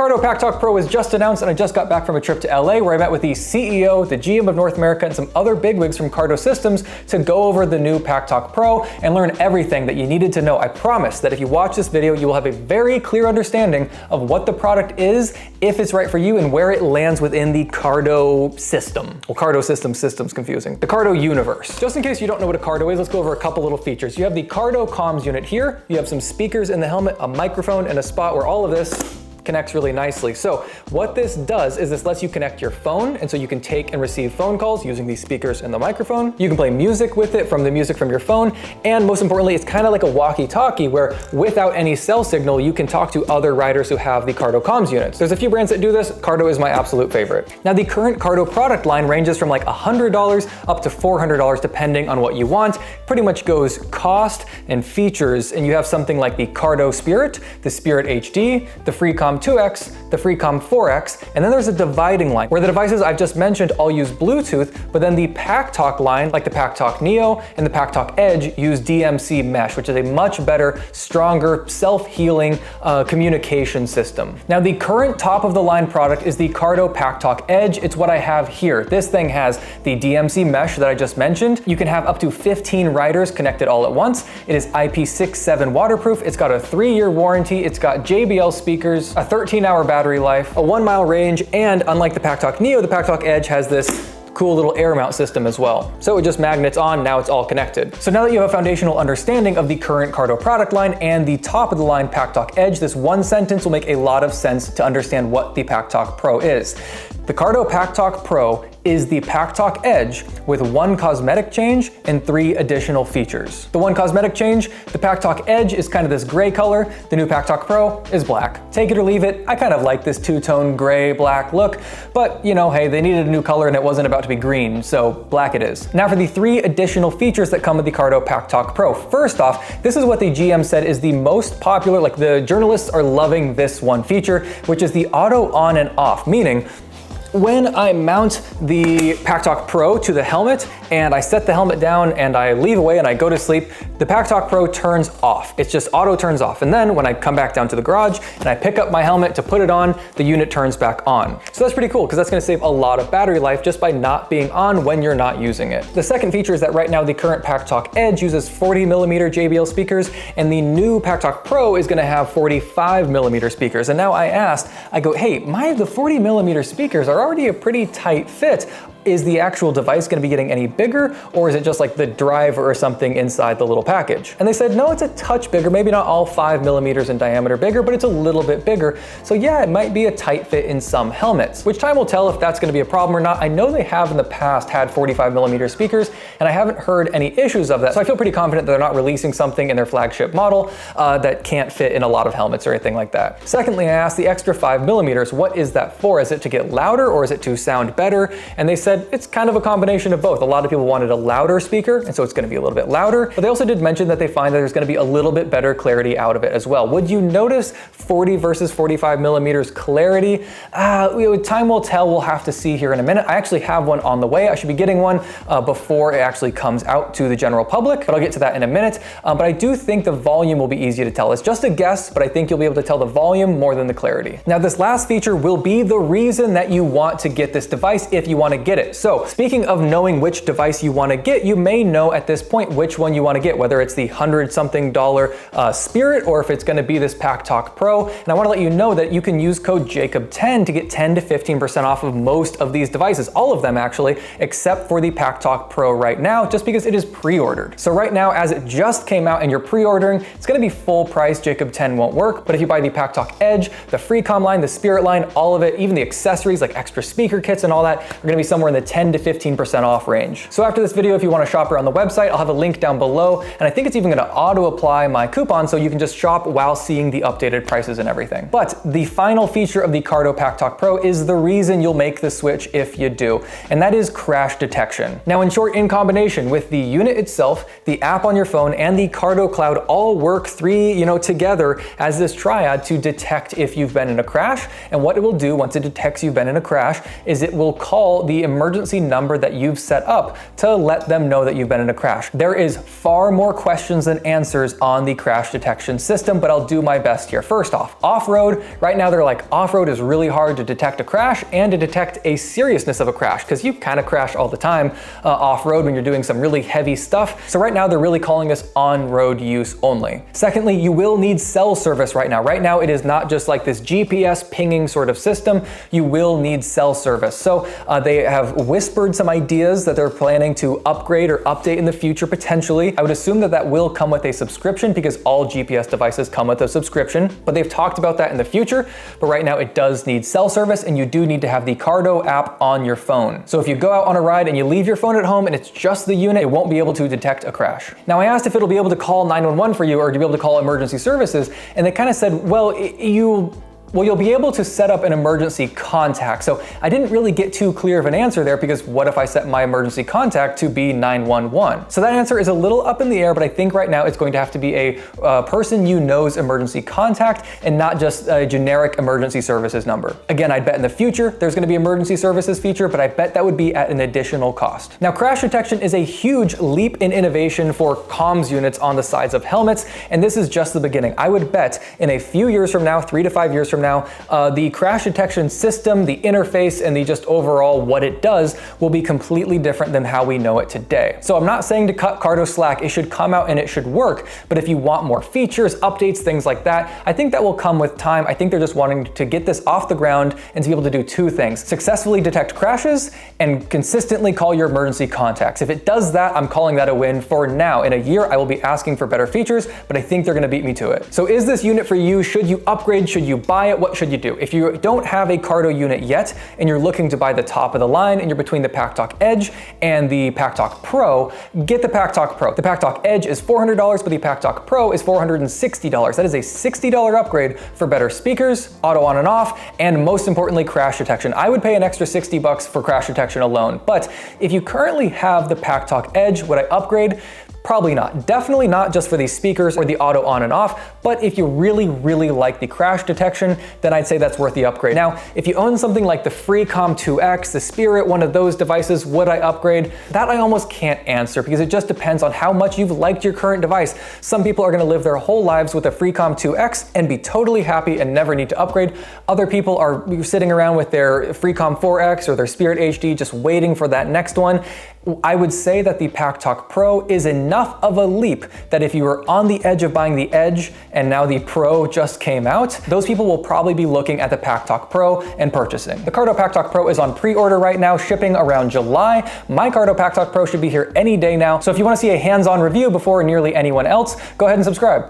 Cardo Packtalk Pro was just announced, and I just got back from a trip to LA where I met with the CEO, the GM of North America, and some other bigwigs from Cardo Systems to go over the new Packtalk Pro and learn everything that you needed to know. I promise that if you watch this video, you will have a very clear understanding of what the product is, if it's right for you, and where it lands within the Cardo system. Well, Cardo system's confusing. The Cardo universe. Just in case you don't know what a Cardo is, let's go over a couple little features. You have the Cardo comms unit here. You have some speakers in the helmet, a microphone, and a spot where all of this connects really nicely. So what this does is this lets you connect your phone, and so you can take and receive phone calls using these speakers and the microphone. You can play music with it from the music from your phone, and most importantly, it's kind of like a walkie-talkie where without any cell signal, you can talk to other riders who have the Cardo comms units. There's a few brands that do this. Cardo is my absolute favorite. Now, the current Cardo product line ranges from like $100 up to $400 depending on what you want. Pretty much goes cost and features, and you have something like the Cardo Spirit, the Spirit HD, the Freecom 2X, the Freecom 4X, and then there's a dividing line where the devices I've just mentioned all use Bluetooth, but then the Packtalk line, like the Packtalk Neo and the Packtalk Edge, use DMC mesh, which is a much better, stronger, self-healing communication system. Now, the current top of the line product is the Cardo Packtalk Edge. It's what I have here. This thing has the DMC mesh that I just mentioned. You can have up to 15 riders connected all at once. It is IP67 waterproof. It's got a 3-year warranty. It's got JBL speakers, a 13-hour battery life, a 1-mile range, and unlike the Packtalk Neo, the Packtalk Edge has this cool little air mount system as well. So it just magnets on, now it's all connected. So now that you have a foundational understanding of the current Cardo product line and the top of the line Packtalk Edge, this one sentence will make a lot of sense to understand what the Packtalk Pro is. The Cardo Packtalk Pro is the Packtalk Edge with 1 cosmetic change and 3 additional features. The 1 cosmetic change, the Packtalk Edge is kind of this gray color. The new Packtalk Pro is black. Take it or leave it. I kind of like this two-tone gray black look, but you know, hey, they needed a new color and it wasn't about to be green, so black it is. Now for the 3 additional features that come with the Cardo Packtalk Pro. First off, this is what the GM said is the most popular, like the journalists are loving this one feature, which is the auto on and off, meaning when I mount the Packtalk Pro to the helmet and I set the helmet down and I leave away and I go to sleep, the Packtalk Pro turns off. It's just auto turns off. And then when I come back down to the garage and I pick up my helmet to put it on, the unit turns back on. So that's pretty cool because that's gonna save a lot of battery life just by not being on when you're not using it. The second feature is that right now the current Packtalk Edge uses 40mm JBL speakers, and the new Packtalk Pro is gonna have 45mm speakers. And now I go, hey, the 40mm speakers are already a pretty tight fit. Is the actual device going to be getting any bigger, or is it just like the driver or something inside the little package? And they said, no, it's a touch bigger, maybe not all 5mm in diameter bigger, but it's a little bit bigger. So yeah, it might be a tight fit in some helmets, which time will tell if that's going to be a problem or not. I know they have in the past had 45mm speakers, and I haven't heard any issues of that. So I feel pretty confident that they're not releasing something in their flagship model that can't fit in a lot of helmets or anything like that. Secondly, I asked the extra 5mm, what is that for? Is it to get louder or is it to sound better? And they said it's kind of a combination of both. A lot of people wanted a louder speaker, and so it's going to be a little bit louder, but they also did mention that they find that there's going to be a little bit better clarity out of it as well. Would you notice 40 versus 45mm clarity? Time will tell. We'll have to see here in a minute. I actually have one on the way. I should be getting one before it actually comes out to the general public, but I'll get to that in a minute. But I do think the volume will be easy to tell. It's just a guess, but I think you'll be able to tell the volume more than the clarity. Now, this last feature will be the reason that you want to get this device if you want to get it. So speaking of knowing which device you want to get, you may know at this point which one you want to get, whether it's the $100-something Spirit or if it's going to be this Packtalk Pro. And I want to let you know that you can use code JACOB10 to get 10 to 15% off of most of these devices, all of them actually, except for the Packtalk Pro right now, just because it is pre-ordered. So right now, as it just came out and you're pre-ordering, it's going to be full price. JACOB10 won't work, but if you buy the Packtalk Edge, the Freecom line, the Spirit line, all of it, even the accessories like extra speaker kits and all that, are going to be somewhere in the 10 to 15% off range. So after this video, if you want to shop around the website, I'll have a link down below, and I think it's even going to auto apply my coupon so you can just shop while seeing the updated prices and everything. But the final feature of the Cardo Packtalk Pro is the reason you'll make the switch if you do, and that is crash detection. Now, in short, in combination with the unit itself, the app on your phone, and the Cardo Cloud all work together as this triad to detect if you've been in a crash. And what it will do once it detects you've been in a crash is it will call the emergency emergency number that you've set up to let them know that you've been in a crash. There is far more questions than answers on the crash detection system, but I'll do my best here. First off-road. Right now they're like, off-road is really hard to detect a crash and to detect a seriousness of a crash, because you kind of crash all the time off-road when you're doing some really heavy stuff. So right now they're really calling this on-road use only. Secondly, you will need cell service right now. Right now it is not just like this GPS pinging sort of system. You will need cell service. So they have whispered some ideas that they're planning to upgrade or update in the future potentially. I would assume that that will come with a subscription, because all GPS devices come with a subscription, but they've talked about that in the future. But right now it does need cell service, and you do need to have the Cardo app on your phone. So if you go out on a ride and you leave your phone at home and it's just the unit, it won't be able to detect a crash. Now I asked if it'll be able to call 911 for you, or to be able to call emergency services, and they kind of said, well, you'll be able to set up an emergency contact. So I didn't really get too clear of an answer there, because what if I set my emergency contact to be 911? So that answer is a little up in the air, but I think right now it's going to have to be a person you know's emergency contact, and not just a generic emergency services number. Again, I'd bet in the future there's going to be emergency services feature, but I bet that would be at an additional cost. Now, crash detection is a huge leap in innovation for comms units on the sides of helmets, and this is just the beginning. I would bet in a few years from now, 3 to 5 years from now, the crash detection system, the interface, and the just overall what it does will be completely different than how we know it today. So I'm not saying to cut Cardo slack. It should come out and it should work, but if you want more features, updates, things like that, I think that will come with time. I think they're just wanting to get this off the ground and to be able to do two things: successfully detect crashes and consistently call your emergency contacts. If it does that, I'm calling that a win for now. In a year, I will be asking for better features, but I think they're going to beat me to it. So is this unit for you? Should you upgrade? Should you buy it? What should you do? If you don't have a Cardo unit yet and you're looking to buy the top of the line and you're between the Packtalk Edge and the Packtalk Pro, get the Packtalk Pro. The Packtalk Edge is $400, but the Packtalk Pro is $460. That is a $60 upgrade for better speakers, auto on and off, and most importantly, crash detection. I would pay an extra $60 for crash detection alone, but if you currently have the Packtalk Edge, would I upgrade? Probably not. Definitely not just for these speakers or the auto on and off, but if you really, really like the crash detection, then I'd say that's worth the upgrade. Now, if you own something like the Freecom 2X, the Spirit, one of those devices, would I upgrade? That I almost can't answer, because it just depends on how much you've liked your current device. Some people are gonna live their whole lives with a Freecom 2X and be totally happy and never need to upgrade. Other people are sitting around with their Freecom 4X or their Spirit HD just waiting for that next one. I would say that the Packtalk Pro is enough of a leap that if you were on the edge of buying the Edge and now the Pro just came out, those people will probably be looking at the Packtalk Pro and purchasing. The Cardo Packtalk Pro is on pre-order right now, shipping around July. My Cardo Packtalk Pro should be here any day now. So if you want to see a hands-on review before nearly anyone else, go ahead and subscribe.